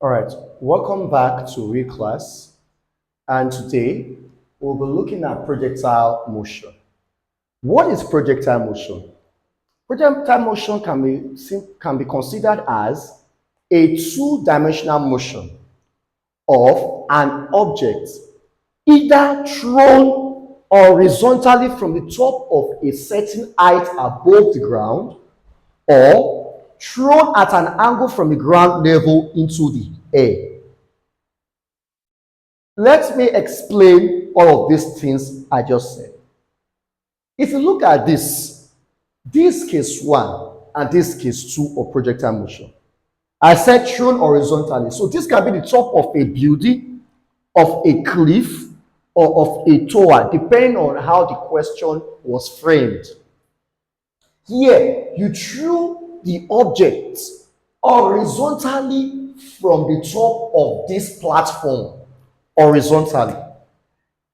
All right, welcome back to real class. And today we'll be looking at projectile motion. What is projectile motion? Projectile motion can be considered as a two-dimensional motion of an object either thrown horizontally from the top of a certain height above the ground or thrown at an angle from the ground level into the air. Let me explain all of these things I just said. If you look at this case 1 and this case 2 of projectile motion. I said thrown horizontally. So this can be the top of a building, of a cliff, or of a tower, depending on how the question was framed. Here, you threw the object horizontally from the top of this platform, horizontally.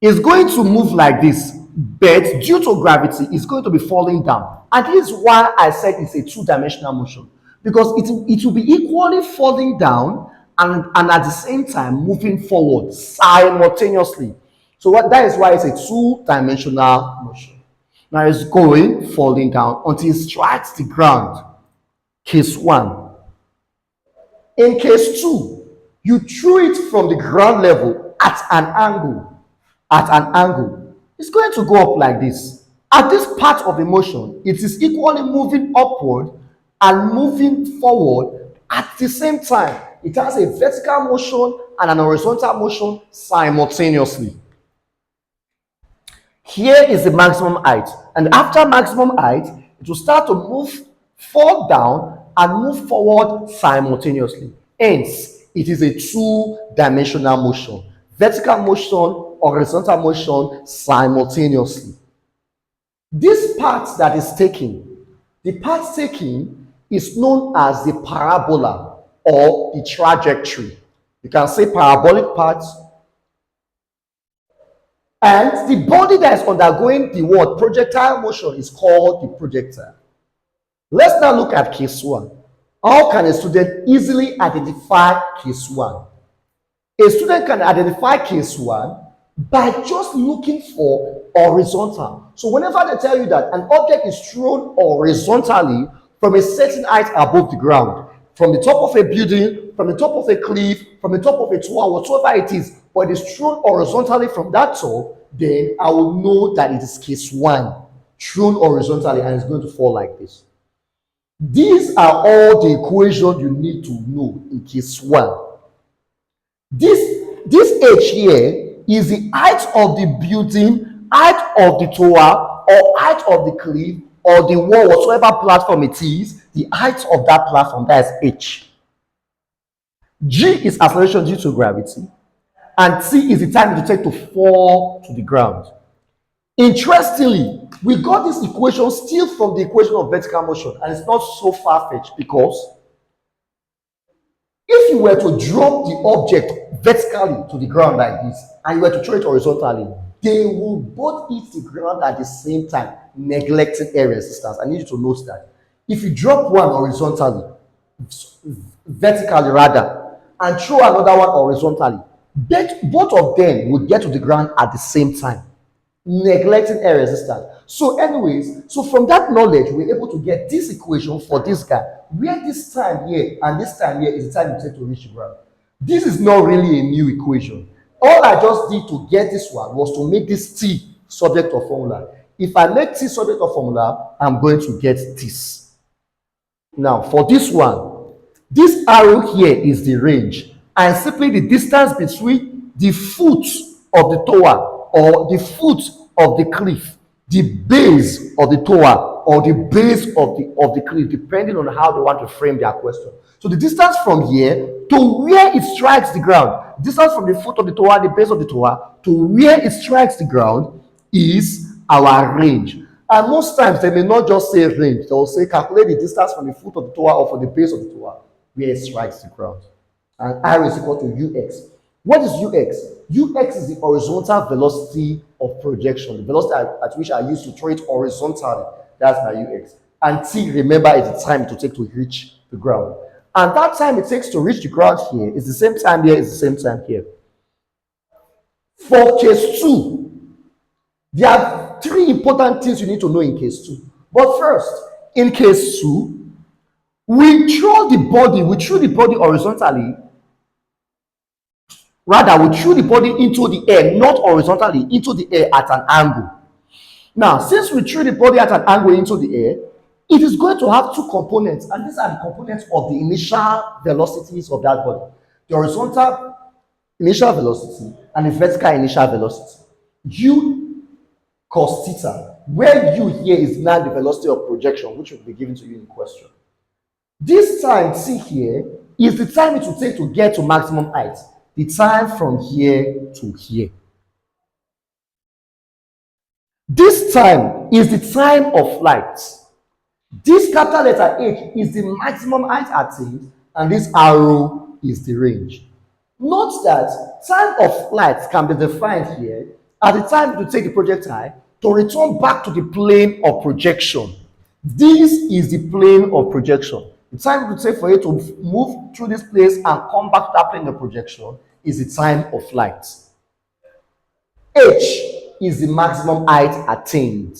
It's going to move like this, but due to gravity, it's going to be falling down. And this is why I said it's a two-dimensional motion, because it will be equally falling down and at the same time moving forward simultaneously. So that is why it's a two-dimensional motion. Now it's going, falling down until it strikes the ground. Case 1. In case 2, you threw it from the ground level at an angle. It's going to go up like this. At this part of the motion, it is equally moving upward and moving forward at the same time. It has a vertical motion and an horizontal motion simultaneously. Here is the maximum height, and after maximum height, it will start to fall down and move forward simultaneously. Hence, it is a two-dimensional motion. Vertical motion, horizontal motion simultaneously. This part that is taken, the part taken is known as the parabola or the trajectory. You can say parabolic part. And the body that is undergoing the word projectile motion is called the projectile. Let's now look at case 1. How can a student easily identify case 1? A student can identify case 1 by just looking for horizontal. So whenever they tell you that an object is thrown horizontally from a certain height above the ground, from the top of a building, from the top of a cliff, from the top of a tower, whatever it is, but it is thrown horizontally from that top, then I will know that it is case 1, thrown horizontally, and it's going to fall like this. These are all the equations you need to know in case 1. This H here is the height of the building, height of the tower, or height of the cliff, or the wall, whatsoever platform it is, the height of that platform, that is H. G is acceleration due to gravity, and T is the time it will take to fall to the ground. Interestingly, we got this equation still from the equation of vertical motion, and it's not so far-fetched, because if you were to drop the object vertically to the ground like this, and you were to throw it horizontally, they will both hit the ground at the same time, neglecting air resistance. I need you to note that. If you drop one horizontally, vertically rather, and throw another one horizontally, both of them would get to the ground at the same time, neglecting air resistance. So anyways, so from that knowledge, we're able to get this equation for this guy, where this time here and this time here is the time you take to reach the ground. This is not really a new equation. All I just did to get this one was to make this T subject of formula. If I make T subject of formula, I'm going to get this. Now, for this one, this arrow here is the range, and simply the distance between the foot of the tower or the foot of the cliff, the base of the tower or the base of the cliff, depending on how they want to frame their question. So the distance from here to where it strikes the ground, distance from the foot of the tower, the base of the tower, to where it strikes the ground is our range. And most times they may not just say range, they'll say calculate the distance from the foot of the tower or from the base of the tower where it strikes the ground. And R is equal to UX. What is UX? UX is the horizontal velocity of projection, the velocity at which I use to throw it horizontally. That's my UX. And T, remember, is the time it will take to reach the ground. And that time it takes to reach the ground here is the same time here, is the same time here. For case 2, there are 3 important things you need to know in case 2. But first, in case 2, we throw the body horizontally. Rather, we threw the body into the air, not horizontally, into the air at an angle. Now, since we threw the body at an angle into the air, it is going to have 2 components, and these are the components of the initial velocities of that body. The horizontal initial velocity and the vertical initial velocity. U cos theta, where U here is now the velocity of projection, which will be given to you in the question. This time, see here, is the time it will take to get to maximum height. The time from here to here. This time is the time of flight. This capital letter H is the maximum height attained, and this arrow is the range. Note that time of flight can be defined here at the time to take the projectile to return back to the plane of projection. This is the plane of projection. The time it will take for you to move through this place and come back to that plane of projection is the time of flight. H is the maximum height attained.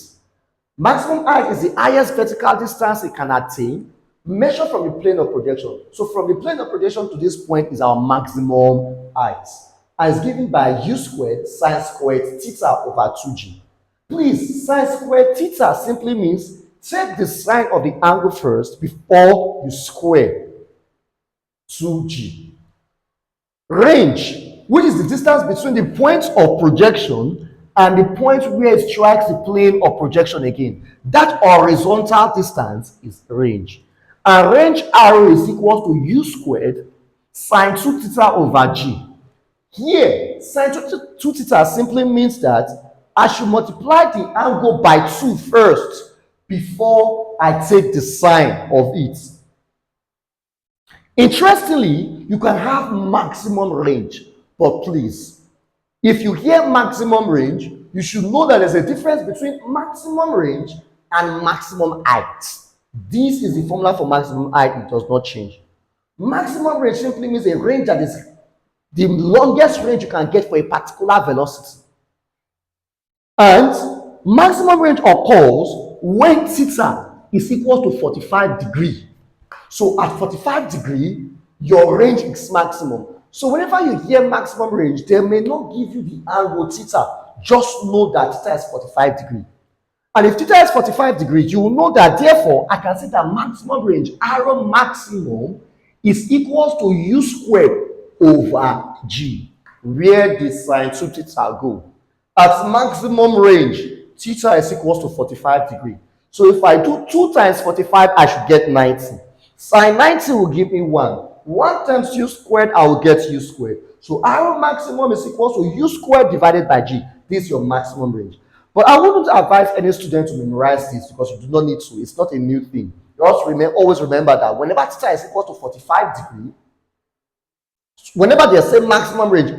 Maximum height is the highest vertical distance it can attain, measured from the plane of projection. So from the plane of projection to this point is our maximum height. And it's given by u squared sine squared theta over 2g. Please, sine squared theta simply means take the sine of the angle first before you square 2g. Range, which is the distance between the point of projection and the point where it strikes the plane of projection again. That horizontal distance is range. And range arrow is equal to u squared sine 2 theta over g. Here, sine 2 theta simply means that I should multiply the angle by 2 first before I take the sine of it. Interestingly, you can have maximum range, but please, if you hear maximum range, you should know that there's a difference between maximum range and maximum height. This is the formula for maximum height, it does not change. Maximum range simply means a range that is the longest range you can get for a particular velocity. And maximum range occurs when theta is equal to 45 degrees. So at 45 degrees, your range is maximum. So whenever you hear maximum range, they may not give you the angle theta. Just know that theta is 45 degrees. And if theta is 45 degrees, you will know that therefore I can say that maximum range, arrow maximum, is equal to u squared over g. Where did sine 2 theta go? At maximum range, theta is equal to 45 degrees. So if I do 2 times 45, I should get 90. Sine 90 will give me 1. 1 times u squared, I will get u squared. So arrow maximum is equal to u squared divided by g. This is your maximum range. But I wouldn't advise any student to memorize this because you do not need to. It's not a new thing. You also always remember that whenever theta is equal to 45 degrees, whenever they say maximum range,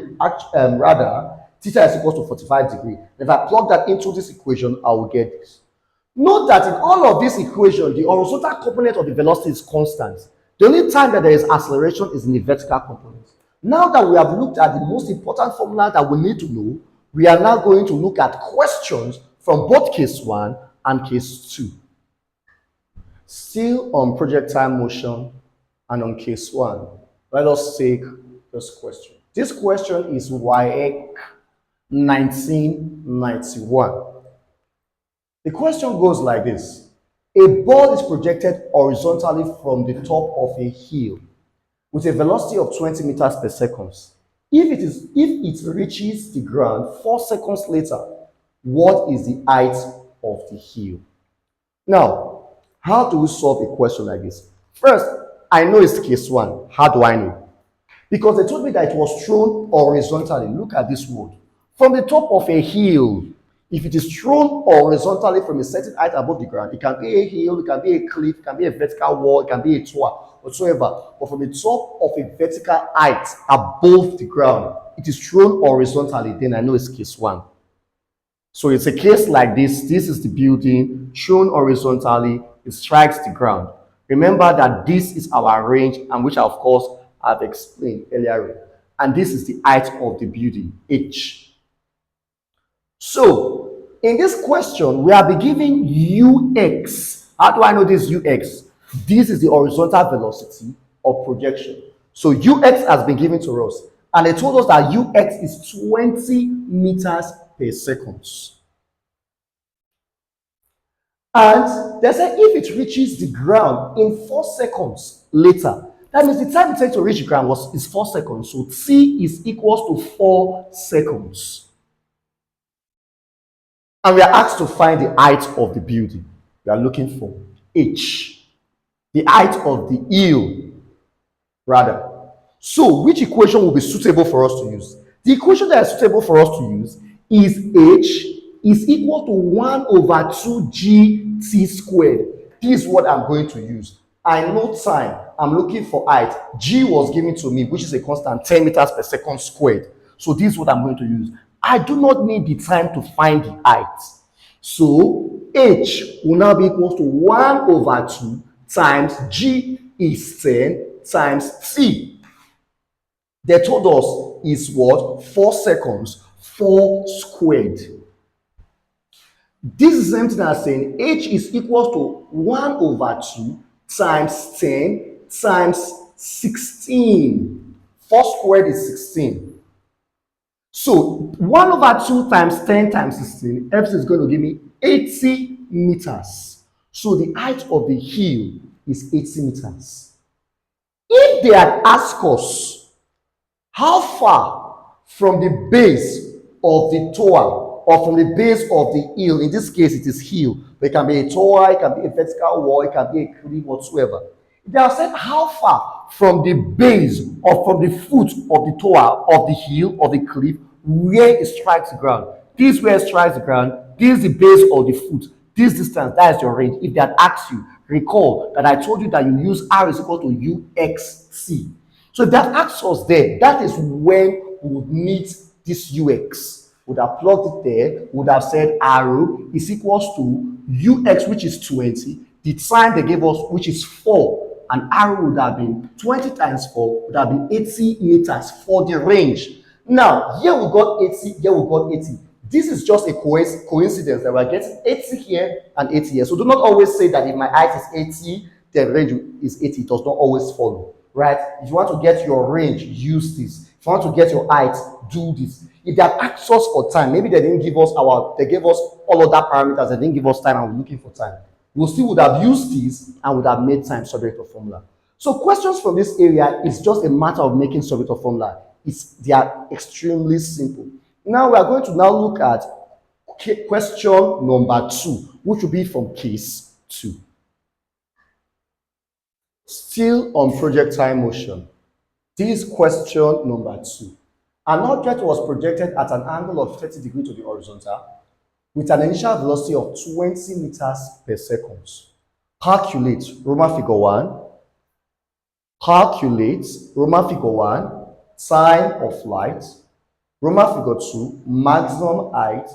rather, theta is equal to 45 degrees. If I plug that into this equation, I will get this. Note that in all of this equation, the horizontal component of the velocity is constant. The only time that there is acceleration is in the vertical component. Now that we have looked at the most important formula that we need to know, we are now going to look at questions from both case 1 and case 2. Still on projectile motion and on case 1, let us take this question. This question is WAEC 1991. The question goes like this. A ball is projected horizontally from the top of a hill with a velocity of 20 meters per second. If it reaches the ground 4 seconds later, what is the height of the hill? Now, how do we solve a question like this? First, I know it's case 1. How do I know? Because they told me that it was thrown horizontally. Look at this word. From the top of a hill. If it is thrown horizontally from a certain height above the ground, it can be a hill, it can be a cliff, it can be a vertical wall, it can be a tower, whatsoever. But from the top of a vertical height above the ground, it is thrown horizontally, then I know it's case 1. So it's a case like this. This is the building, thrown horizontally, it strikes the ground. Remember that this is our range, and which of course I've explained earlier. And this is the height of the building, h. So in this question, we are be given ux. How do I know this ux? This is the horizontal velocity of projection. So ux has been given to us, and they told us that ux is 20 meters per second. And they said if it reaches the ground in 4 seconds later, that means the time it takes to reach the ground is 4 seconds. So t is equals to 4 seconds. And we are asked to find the height of the building. We are looking for h, the height of the hill, rather. So which equation will be suitable for us to use? The equation that is suitable for us to use is h is equal to 1 over 2gt squared. This is what I'm going to use. I know time. I'm looking for height. G was given to me, which is a constant 10 meters per second squared. So this is what I'm going to use. I do not need the time to find the height. So h will now be equal to 1 over 2 times g is 10 times t. They told us is what? 4 seconds, 4 squared. This is the same thing as saying h is equal to 1 over 2 times 10 times 16. 4 squared is 16. So 1 over 2 times 10 times 16, F is going to give me 80 meters. So the height of the hill is 80 meters. If they had asked us how far from the base of the tower or from the base of the hill, in this case it is hill, but it can be a tower, it can be a vertical wall, it can be a cliff, whatsoever. They have said how far from the base or from the foot of the tower, of the hill, of the cliff, where it strikes the ground. This is where it strikes the ground. This is the base or the foot. This distance, that is your range. If they had asked you, recall that I told you that you use R is equal to UXC. So if they had asked us there, that is when we would meet this UX. Would have plugged it there, would have said arrow is equals to UX, which is 20. The time they gave us, which is 4, and arrow would have been 20 times 4, would have been 80 meters for the range. Now, here we got 80, here we got 80. This is just a coincidence that we're getting 80 here and 80 here. So do not always say that if my height is 80, the range is 80. It does not always follow, right? If you want to get your range, use this. If you want to get your height, do this. If they have asked us for time, maybe they didn't give us they gave us all other parameters, they didn't give us time and we're looking for time. We still would have used this and would have made time subject to formula. So questions from this area is just a matter of making subject to formula. They are extremely simple. Now we are going to now look at question number 2, which will be from case 2. Still on projectile motion. This is question number 2. An object was projected at an angle of 30 degrees to the horizontal with an initial velocity of 20 meters per second. Calculate Roman figure 1. Calculate Roman figure 1, time of flight. Roman figure 2, maximum height.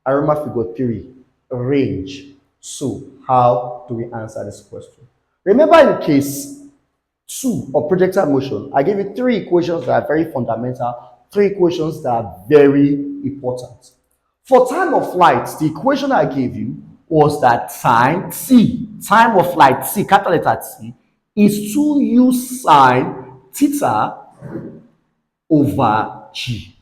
And Roman figure 3, range. So how do we answer this question? Remember in case 2 of projectile motion, I gave you 3 equations that are very fundamental, 3 equations that are very important. For time of flight, the equation I gave you was that time t, time of flight t, capital letter T, is 2u sine theta over g.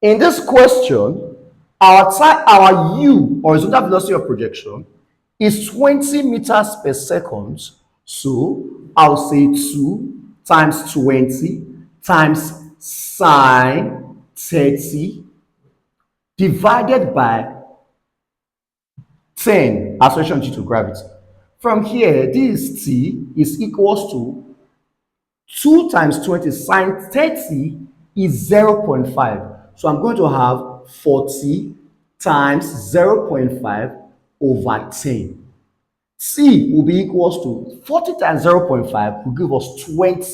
In this question, our u, horizontal velocity of projection, is 20 meters per second. So I'll say 2 times 20 times sine 30 divided by 10 acceleration due to gravity. From here, this t is equals to 2 times 20 sine 30 is 0.5. So I'm going to have 40 times 0.5 over 10. C will be equals to 40 times 0.5 will give us 20.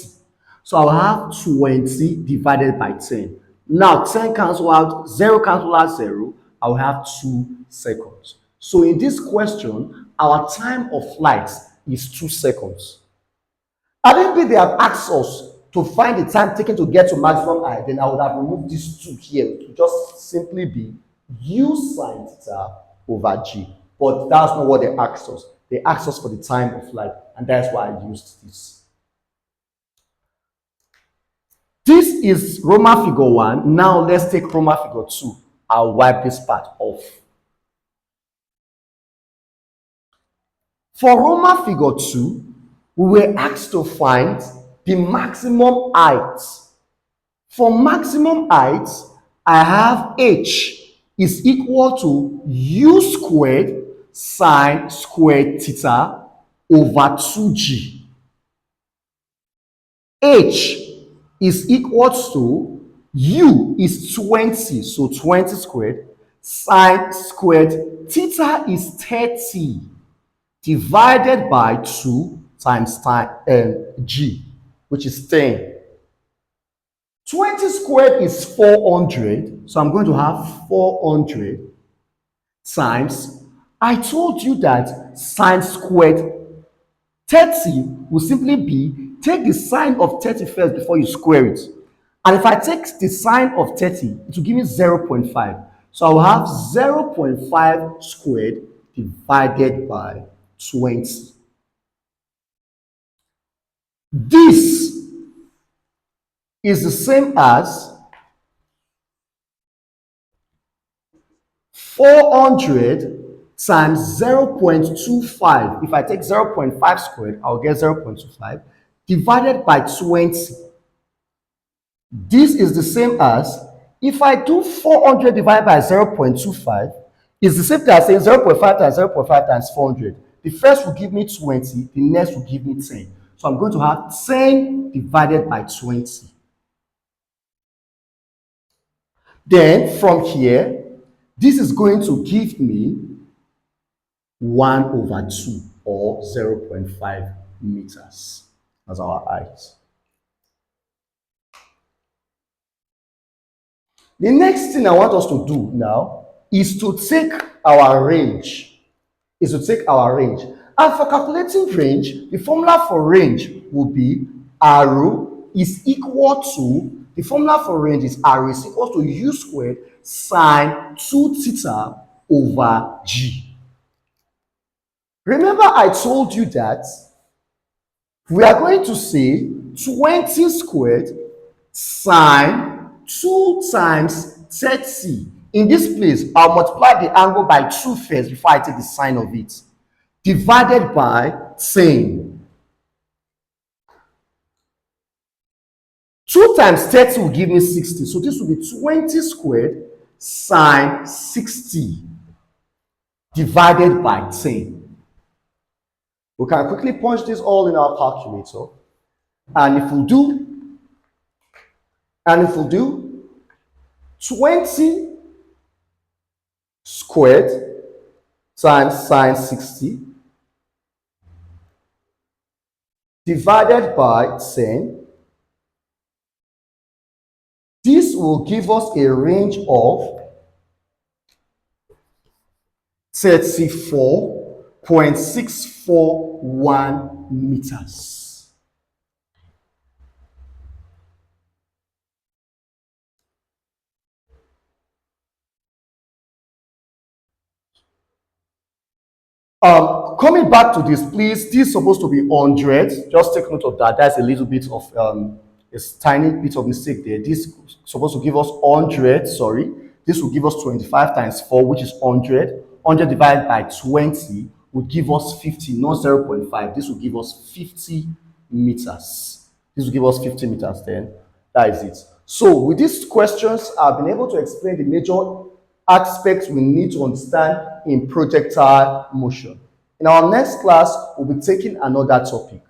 So I'll have 20 divided by 10. Now 10 cancel out, 0 cancel out 0. I'll have 2 seconds. So in this question, our time of flight is 2 seconds. Had it been they have asked us to find the time taken to get to maximum height, then I would have removed this 2 here to just simply be u sine theta over g. But that's not what they asked us. They asked us for the time of flight, and that's why I used this. This is Roman figure 1. Now let's take Roman figure 2. I'll wipe this part off. For Roman figure 2, we were asked to find the maximum height. For maximum height, I have h is equal to u squared sine squared theta over 2g. H is equal to u is 20, so 20 squared, sine squared theta is 30 divided by 2 times time g, which is 10. 20 squared is 400, so I'm going to have 400 times, I told you that sine squared 30 will simply be, take the sine of 30 first before you square it. And if I take the sine of 30, it will give me 0.5. So I will have 0.5 squared divided by 20. This is the same as 400 times 0.25. If I take 0.5 squared, I'll get 0.25 divided by 20. This is the same as, if I do 400 divided by 0.25, it's the same thing as saying 0.5 times 0.5 times 400. The first will give me 20, the next will give me 10. So I'm going to have 10 divided by 20. Then from here, this is going to give me 1 over 2 or 0.5 meters as our height. The next thing I want us to do now is to take our range. And for calculating range, the formula for range will be rho is equal to, the formula for range is rho is equal to u squared sine 2 theta over g. Remember I told you that we are going to say 20 squared sine 2 times 30. In this place, I'll multiply the angle by 2 first before I take the sine of it, divided by 10. 2 times 30 will give me 60. So this will be 20 squared sine 60 divided by 10. We can quickly punch this all in our calculator. And if we do 20 squared times sine 60 divided by 10, this will give us a range of 34.641 meters. Coming back to this, please, this is supposed to be 100. Just take note of that. That's a little bit of a tiny bit of mistake there. This is supposed to give us 100, sorry. This will give us 25 times 4, which is 100. 100 divided by 20 would give us 50, not 0.5. This will give us 50 meters. This will give us 50 meters then. That is it. So with these questions, I've been able to explain the major aspects we need to understand in projectile motion. In our next class, we'll be taking another topic.